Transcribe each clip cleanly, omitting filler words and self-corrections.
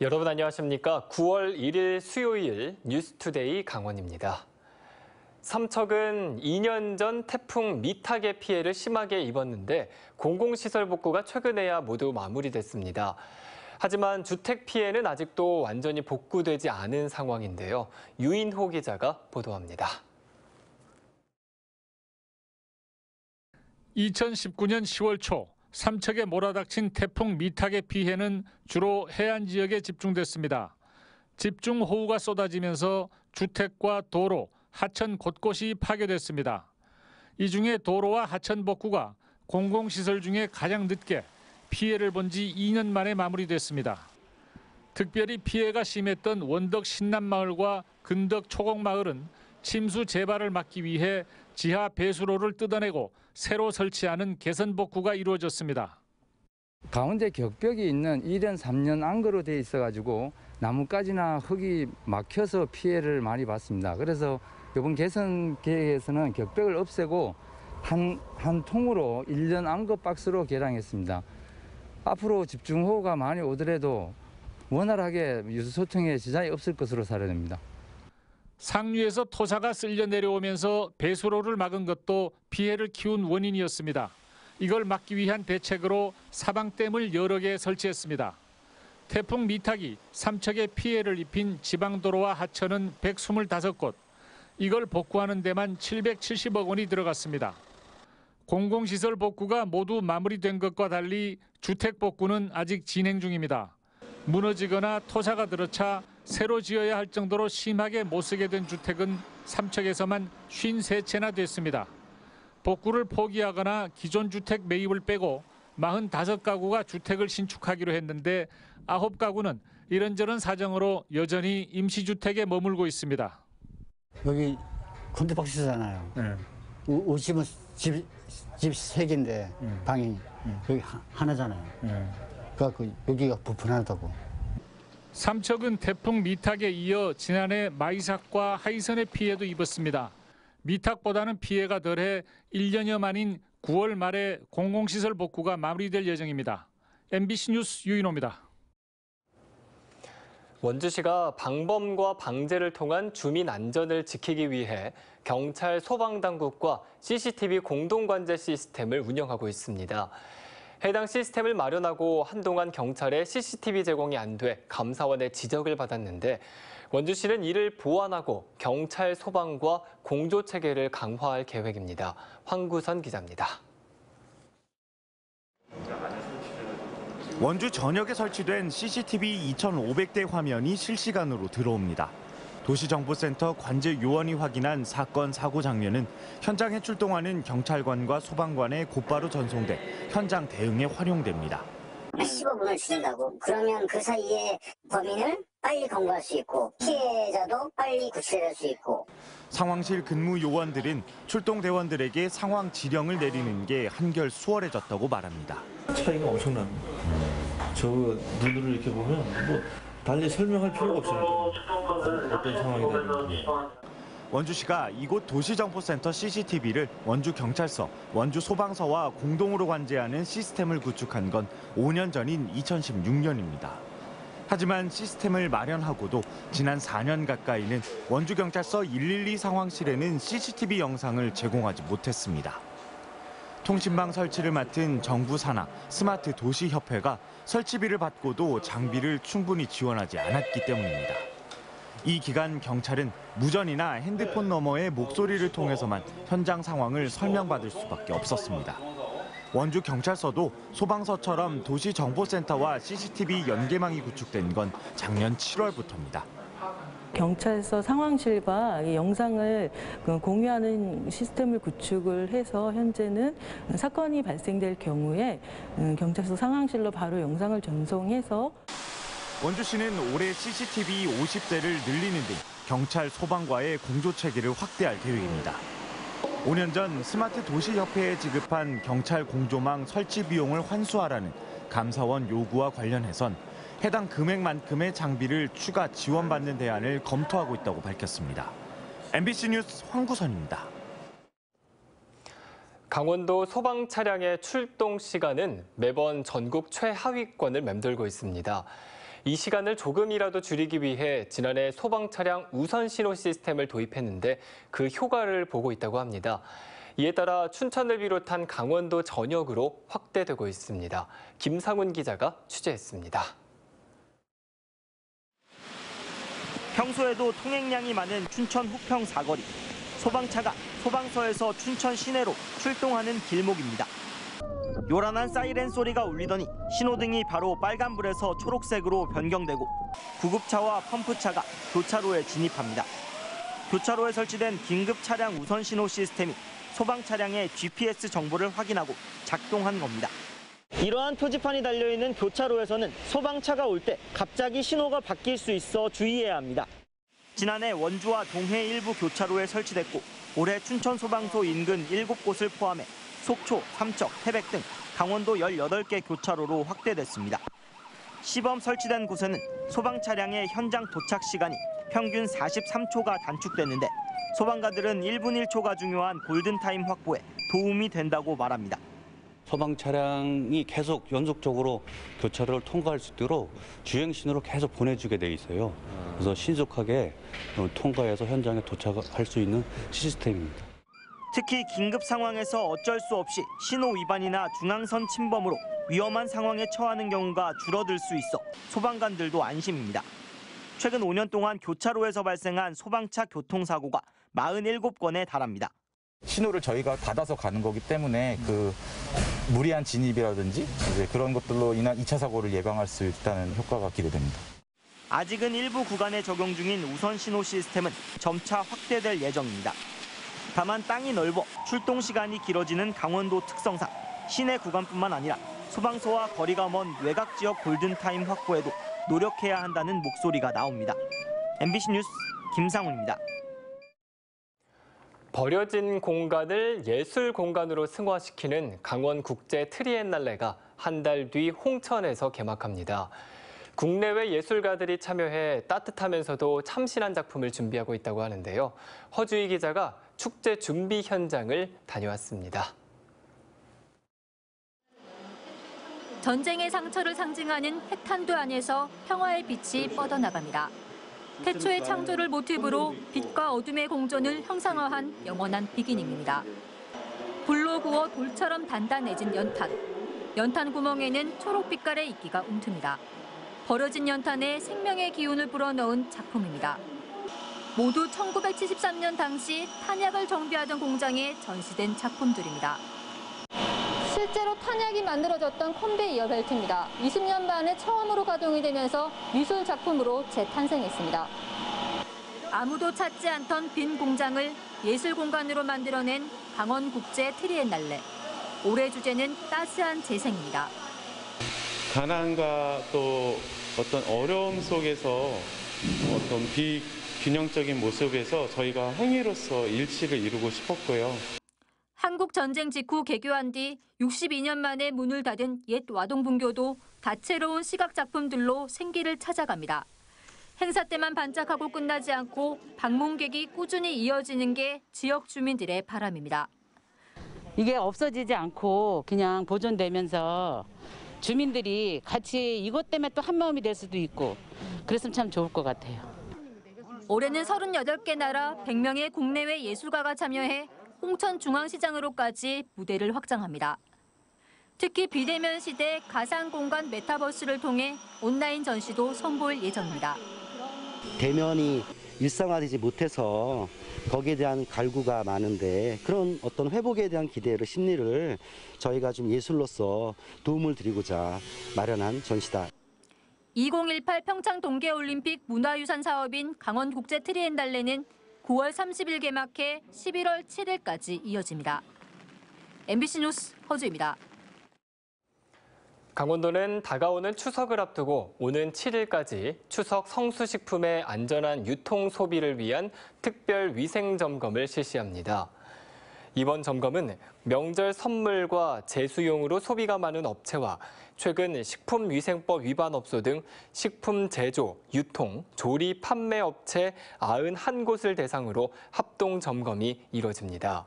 여러분 안녕하십니까? 9월 1일 수요일 뉴스투데이 강원입니다. 삼척은 2년 전 태풍 미탁의 피해를 심하게 입었는데 공공시설 복구가 최근에야 모두 마무리됐습니다. 하지만 주택 피해는 아직도 완전히 복구되지 않은 상황인데요. 유인호 기자가 보도합니다. 2019년 10월 초 삼척에 몰아닥친 태풍 미탁의 피해는 주로 해안 지역에 집중됐습니다. 집중호우가 쏟아지면서 주택과 도로, 하천 곳곳이 파괴됐습니다. 이 중에 도로와 하천 복구가 공공시설 중에 가장 늦게 피해를 본 지 2년 만에 마무리됐습니다. 특별히 피해가 심했던 원덕 신남마을과 근덕 초곡마을은 침수 재발을 막기 위해 지하 배수로를 뜯어내고 새로 설치하는 개선 복구가 이루어졌습니다. 가운데 격벽이 있는 2년, 3년 안거로 돼 있어가지고 나뭇가지나 흙이 막혀서 피해를 많이 봤습니다. 그래서 이번 개선 계획에서는 격벽을 없애고 한 통으로 1년 안거 박스로 개량했습니다. 앞으로 집중호우가 많이 오더라도 원활하게 유수소통에 지장이 없을 것으로 사례됩니다. 상류에서 토사가 쓸려 내려오면서 배수로를 막은 것도 피해를 키운 원인이었습니다. 이걸 막기 위한 대책으로 사방댐을 여러 개 설치했습니다. 태풍 미탁이 삼척에 피해를 입힌 지방도로와 하천은 125곳, 이걸 복구하는 데만 770억 원이 들어갔습니다. 공공시설 복구가 모두 마무리된 것과 달리 주택 복구는 아직 진행 중입니다. 무너지거나 토사가 들어차 새로 지어야 할 정도로 심하게 못 쓰게 된 주택은 삼척에서만 53채나 됐습니다. 복구를 포기하거나 기존 주택 매입을 빼고 45가구가 주택을 신축하기로 했는데 9가구는 이런저런 사정으로 여전히 임시주택에 머물고 있습니다. 여기 콘테박스잖아요. 네. 오시면 집 3개인데 방이 여기 하나잖아요. 그래갖고 여기가 불편하다고. 삼척은 태풍 미탁에 이어 지난해 마이삭과 하이선의 피해도 입었습니다. 미탁보다는 피해가 덜해 1년여 만인 9월 말에 공공시설 복구가 마무리될 예정입니다. MBC 뉴스 유인호입니다. 원주시가 방범과 방제를 통한 주민 안전을 지키기 위해 경찰 소방당국과 CCTV 공동관제 시스템을 운영하고 있습니다. 해당 시스템을 마련하고 한동안 경찰에 CCTV 제공이 안 돼 감사원의 지적을 받았는데 원주시는 이를 보완하고 경찰 소방과 공조체계를 강화할 계획입니다. 황구선 기자입니다. 원주 전역에 설치된 CCTV 2,500대 화면이 실시간으로 들어옵니다. 도시정보센터 관제 요원이 확인한 사건 사고 장면은 현장에 출동하는 경찰관과 소방관에 곧바로 전송돼 현장 대응에 활용됩니다. 15분을 주신다고? 그러면 그 사이에 범인을 빨리 검거할 수 있고 피해자도 빨리 구출할 수 있고. 상황실 근무 요원들은 출동 대원들에게 상황 지령을 내리는 게 한결 수월해졌다고 말합니다. 차이가 엄청납니다. 저 눈으로 이렇게 보면 뭐 달리 설명할 필요가 없습니다. 어떤 상황이든지. 원주시가 이곳 도시정보센터 CCTV를 원주경찰서, 원주소방서와 공동으로 관제하는 시스템을 구축한 건 5년 전인 2016년입니다. 하지만 시스템을 마련하고도 지난 4년 가까이는 원주경찰서 112 상황실에는 CCTV 영상을 제공하지 못했습니다. 통신망 설치를 맡은 정부 산하 스마트 도시협회가 설치비를 받고도 장비를 충분히 지원하지 않았기 때문입니다. 이 기간 경찰은 무전이나 핸드폰 너머의 목소리를 통해서만 현장 상황을 설명받을 수밖에 없었습니다. 원주경찰서도 소방서처럼 도시정보센터와 CCTV 연계망이 구축된 건 작년 7월부터입니다. 경찰서 상황실과 영상을 공유하는 시스템을 구축을 해서 현재는 사건이 발생될 경우에 경찰서 상황실로 바로 영상을 전송해서 원주시는 올해 CCTV 50대를 늘리는 등 경찰 소방과의 공조체계를 확대할 계획입니다. 5년 전 스마트 도시협회에 지급한 경찰 공조망 설치 비용을 환수하라는 감사원 요구와 관련해선 해당 금액만큼의 장비를 추가 지원받는 대안을 검토하고 있다고 밝혔습니다. MBC 뉴스 황구선입니다. 강원도 소방 차량의 출동 시간은 매번 전국 최하위권을 맴돌고 있습니다. 이 시간을 조금이라도 줄이기 위해 지난해 소방차량 우선 신호 시스템을 도입했는데 그 효과를 보고 있다고 합니다. 이에 따라 춘천을 비롯한 강원도 전역으로 확대되고 있습니다. 김상훈 기자가 취재했습니다. 평소에도 통행량이 많은 춘천 후평 사거리. 소방차가 소방서에서 춘천 시내로 출동하는 길목입니다. 요란한 사이렌 소리가 울리더니 신호등이 바로 빨간불에서 초록색으로 변경되고 구급차와 펌프차가 교차로에 진입합니다. 교차로에 설치된 긴급 차량 우선 신호 시스템이 소방 차량의 GPS 정보를 확인하고 작동한 겁니다. 이러한 표지판이 달려있는 교차로에서는 소방차가 올 때 갑자기 신호가 바뀔 수 있어 주의해야 합니다. 지난해 원주와 동해 일부 교차로에 설치됐고 올해 춘천소방서 인근 7곳을 포함해 속초, 삼척, 태백 등 강원도 18개 교차로로 확대됐습니다. 시범 설치된 곳에는 소방 차량의 현장 도착 시간이 평균 43초가 단축됐는데 소방관들은 1분 1초가 중요한 골든타임 확보에 도움이 된다고 말합니다. 소방 차량이 계속 연속적으로 교차로를 통과할 수 있도록 주행 신호를 계속 보내주게 돼 있어요. 그래서 신속하게 통과해서 현장에 도착할 수 있는 시스템입니다. 특히 긴급 상황에서 어쩔 수 없이 신호 위반이나 중앙선 침범으로 위험한 상황에 처하는 경우가 줄어들 수 있어 소방관들도 안심입니다. 최근 5년 동안 교차로에서 발생한 소방차 교통사고가 47건에 달합니다. 신호를 저희가 받아서 가는 거기 때문에 그 무리한 진입이라든지 이제 그런 것들로 인한 2차 사고를 예방할 수 있다는 효과가 기대됩니다. 아직은 일부 구간에 적용 중인 우선 신호 시스템은 점차 확대될 예정입니다. 다만 땅이 넓어 출동 시간이 길어지는 강원도 특성상 시내 구간뿐만 아니라 소방서와 거리가 먼 외곽 지역 골든타임 확보에도 노력해야 한다는 목소리가 나옵니다. MBC 뉴스 김상훈입니다. 버려진 공간을 예술 공간으로 승화시키는 강원국제 트리엔날레가 한 달 뒤 홍천에서 개막합니다. 국내외 예술가들이 참여해 따뜻하면서도 참신한 작품을 준비하고 있다고 하는데요. 허주희 기자가 축제 준비 현장을 다녀왔습니다. 전쟁의 상처를 상징하는 핵탄두 안에서 평화의 빛이 뻗어나갑니다. 태초의 창조를 모티브로 빛과 어둠의 공존을 형상화한 영원한 비기닝입니다. 불로 구워 돌처럼 단단해진 연탄. 연탄 구멍에는 초록빛깔의 이끼가 움틉니다. 버려진 연탄에 생명의 기운을 불어넣은 작품입니다. 모두 1973년 당시 탄약을 정비하던 공장에 전시된 작품들입니다. 실제로 탄약이 만들어졌던 컨베이어 벨트입니다. 20년 만에 처음으로 가동이 되면서 미술 작품으로 재탄생했습니다. 아무도 찾지 않던 빈 공장을 예술 공간으로 만들어낸 강원국제 트리엔날레. 올해 주제는 따스한 재생입니다. 가난과 또 어떤 어려움 속에서 어떤 비균형적인 모습에서 저희가 행위로서 일치를 이루고 싶었고요. 한국 전쟁 직후 개교한 뒤 62년 만에 문을 닫은 옛 와동분교도 다채로운 시각 작품들로 생기를 찾아갑니다. 행사 때만 반짝하고 끝나지 않고 방문객이 꾸준히 이어지는 게 지역 주민들의 바람입니다. 이게 없어지지 않고 그냥 보존되면서 주민들이 같이 이것 때문에 또 한마음이 될 수도 있고 그랬으면 참 좋을 것 같아요. 올해는 38개 나라 100명의 국내외 예술가가 참여해 홍천중앙시장으로까지 무대를 확장합니다. 특히 비대면 시대 가상공간 메타버스를 통해 온라인 전시도 선보일 예정입니다. 대면이 일상화되지 못해서 거기에 대한 갈구가 많은데 그런 어떤 회복에 대한 기대를 심리를 저희가 좀 예술로서 도움을 드리고자 마련한 전시다. 2018 평창 동계올림픽 문화유산 사업인 강원국제 트리엔날레는 9월 30일 개막해 11월 7일까지 이어집니다. MBC 뉴스 허주입니다. 강원도는 다가오는 추석을 앞두고 오는 7일까지 추석 성수식품의 안전한 유통 소비를 위한 특별 위생 점검을 실시합니다. 이번 점검은 명절 선물과 제수용으로 소비가 많은 업체와 최근 식품위생법 위반 업소 등 식품 제조, 유통, 조리, 판매 업체 91곳을 대상으로 합동 점검이 이뤄집니다.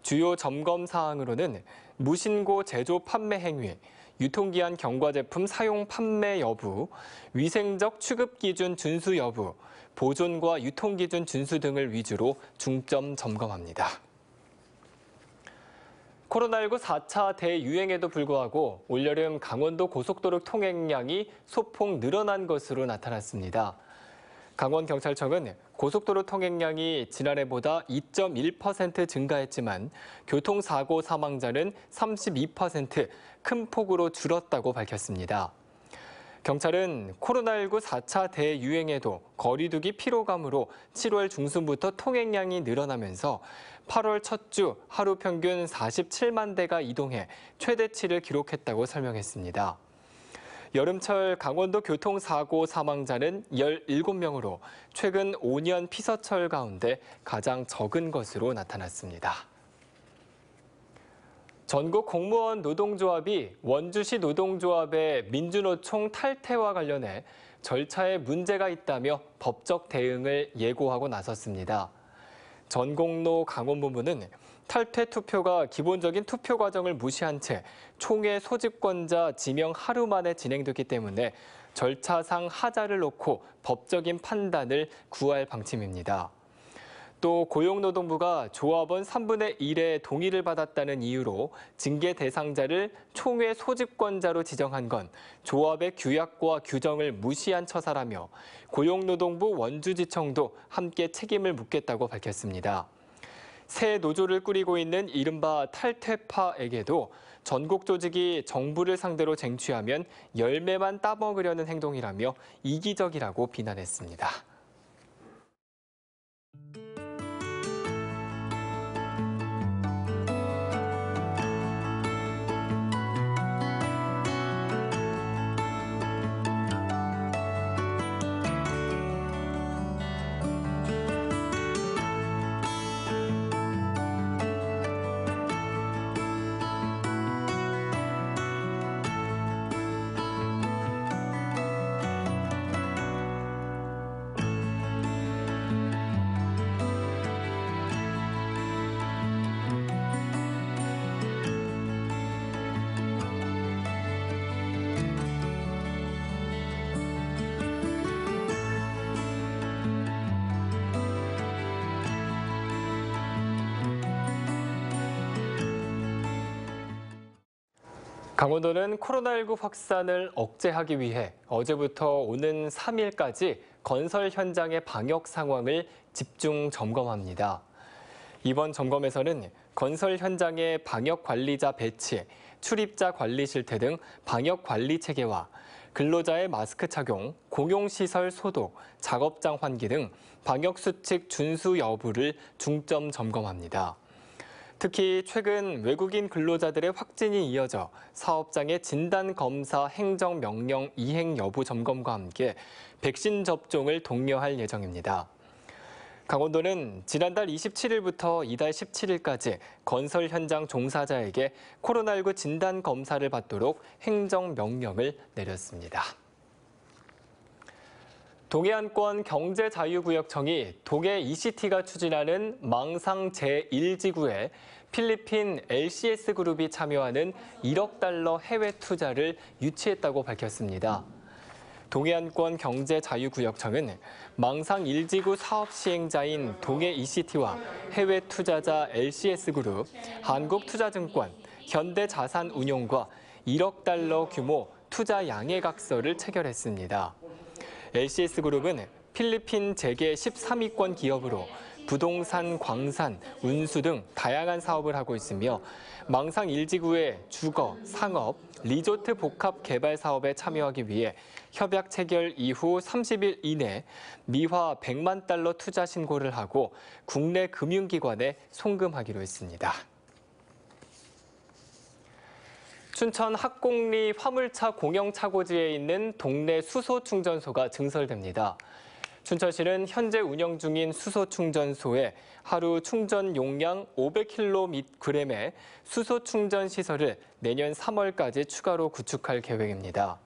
주요 점검 사항으로는 무신고 제조 판매 행위, 유통기한 경과 제품 사용 판매 여부, 위생적 취급 기준 준수 여부, 보존과 유통기준 준수 등을 위주로 중점 점검합니다. 코로나19 4차 대유행에도 불구하고 올여름 강원도 고속도로 통행량이 소폭 늘어난 것으로 나타났습니다. 강원경찰청은 고속도로 통행량이 지난해보다 2.1% 증가했지만 교통사고 사망자는 32% 큰 폭으로 줄었다고 밝혔습니다. 경찰은 코로나19 4차 대유행에도 거리두기 피로감으로 7월 중순부터 통행량이 늘어나면서 8월 첫 주 하루 평균 47만 대가 이동해 최대치를 기록했다고 설명했습니다. 여름철 강원도 교통사고 사망자는 17명으로 최근 5년 피서철 가운데 가장 적은 것으로 나타났습니다. 전국 공무원 노동조합이 원주시 노동조합의 민주노총 탈퇴와 관련해 절차에 문제가 있다며 법적 대응을 예고하고 나섰습니다. 전공노 강원본부는 탈퇴 투표가 기본적인 투표 과정을 무시한 채 총회 소집권자 지명 하루 만에 진행됐기 때문에 절차상 하자를 놓고 법적인 판단을 구할 방침입니다. 또 고용노동부가 조합원 3분의 1의 동의를 받았다는 이유로 징계 대상자를 총회 소집권자로 지정한 건 조합의 규약과 규정을 무시한 처사라며 고용노동부 원주지청도 함께 책임을 묻겠다고 밝혔습니다. 새 노조를 꾸리고 있는 이른바 탈퇴파에게도 전국 조직이 정부를 상대로 쟁취하면 열매만 따먹으려는 행동이라며 이기적이라고 비난했습니다. 강원도는 코로나19 확산을 억제하기 위해 어제부터 오는 3일까지 건설 현장의 방역 상황을 집중 점검합니다. 이번 점검에서는 건설 현장의 방역 관리자 배치, 출입자 관리 실태 등 방역 관리 체계와 근로자의 마스크 착용, 공용시설 소독, 작업장 환기 등 방역 수칙 준수 여부를 중점 점검합니다. 특히 최근 외국인 근로자들의 확진이 이어져 사업장의 진단검사 행정명령 이행 여부 점검과 함께 백신 접종을 독려할 예정입니다. 강원도는 지난달 27일부터 이달 17일까지 건설 현장 종사자에게 코로나19 진단검사를 받도록 행정명령을 내렸습니다. 동해안권 경제자유구역청이 동해 ECT가 추진하는 망상 제1지구에 필리핀 LCS그룹이 참여하는 1억 달러 해외 투자를 유치했다고 밝혔습니다. 동해안권 경제자유구역청은 망상 1지구 사업 시행자인 동해 ECT와 해외 투자자 LCS그룹, 한국투자증권, 현대자산운용과 1억 달러 규모 투자 양해각서를 체결했습니다. LCS그룹은 필리핀 재계 13위권 기업으로 부동산, 광산, 운수 등 다양한 사업을 하고 있으며 망상 1지구의 주거, 상업, 리조트 복합 개발 사업에 참여하기 위해 협약 체결 이후 30일 이내 미화 100만 달러 투자 신고를 하고 국내 금융기관에 송금하기로 했습니다. 춘천 학곡리 화물차 공영차고지에 있는 동네 수소충전소가 증설됩니다. 춘천시는 현재 운영 중인 수소충전소에 하루 충전 용량 500kg의 수소충전 시설을 내년 3월까지 추가로 구축할 계획입니다.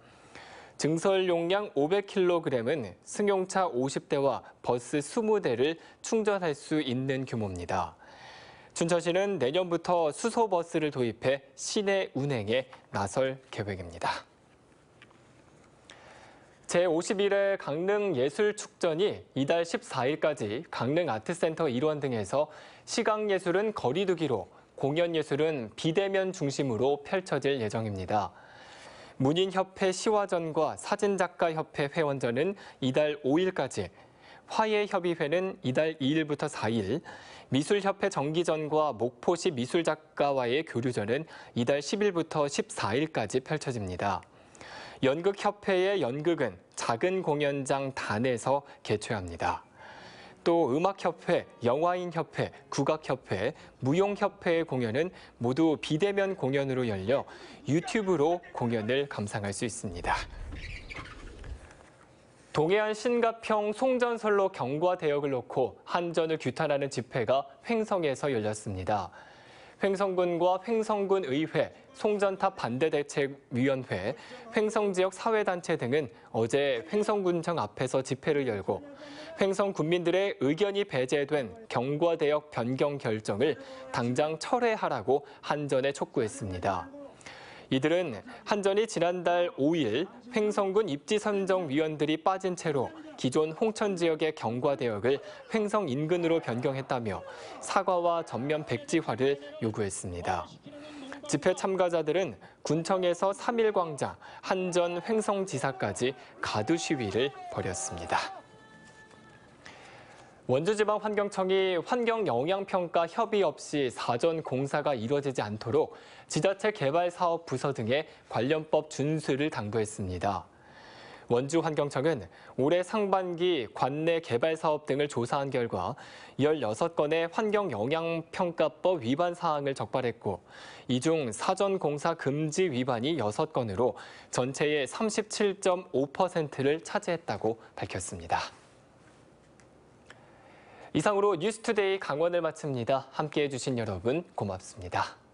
증설 용량 500kg은 승용차 50대와 버스 20대를 충전할 수 있는 규모입니다. 춘천시는 내년부터 수소버스를 도입해 시내 운행에 나설 계획입니다. 제51회 강릉예술축전이 이달 14일까지 강릉아트센터 일원 등에서 시각예술은 거리두기로, 공연예술은 비대면 중심으로 펼쳐질 예정입니다. 문인협회 시화전과 사진작가협회 회원전은 이달 5일까지, 화예협의회는 이달 2일부터 4일, 미술협회 정기전과 목포시 미술작가와의 교류전은 이달 10일부터 14일까지 펼쳐집니다. 연극협회의 연극은 작은 공연장 단에서 개최합니다. 또 음악협회, 영화인협회, 국악협회, 무용협회의 공연은 모두 비대면 공연으로 열려 유튜브로 공연을 감상할 수 있습니다. 동해안 신가평 송전선로 경과대역을 놓고 한전을 규탄하는 집회가 횡성에서 열렸습니다. 횡성군과 횡성군 의회, 송전탑 반대대책위원회, 횡성지역 사회단체 등은 어제 횡성군청 앞에서 집회를 열고 횡성 군민들의 의견이 배제된 경과대역 변경 결정을 당장 철회하라고 한전에 촉구했습니다. 이들은 한전이 지난달 5일 횡성군 입지선정위원들이 빠진 채로 기존 홍천 지역의 경과대역을 횡성 인근으로 변경했다며 사과와 전면 백지화를 요구했습니다. 집회 참가자들은 군청에서 3일 광장, 한전 횡성지사까지 가두 시위를 벌였습니다. 원주지방환경청이 환경영향평가 협의 없이 사전 공사가 이루어지지 않도록 지자체 개발사업 부서 등의 관련법 준수를 당부했습니다. 원주환경청은 올해 상반기 관내 개발사업 등을 조사한 결과 16건의 환경영향평가법 위반 사항을 적발했고 이 중 사전 공사 금지 위반이 6건으로 전체의 37.5%를 차지했다고 밝혔습니다. 이상으로 뉴스투데이 강원을 마칩니다. 함께해 주신 여러분 고맙습니다.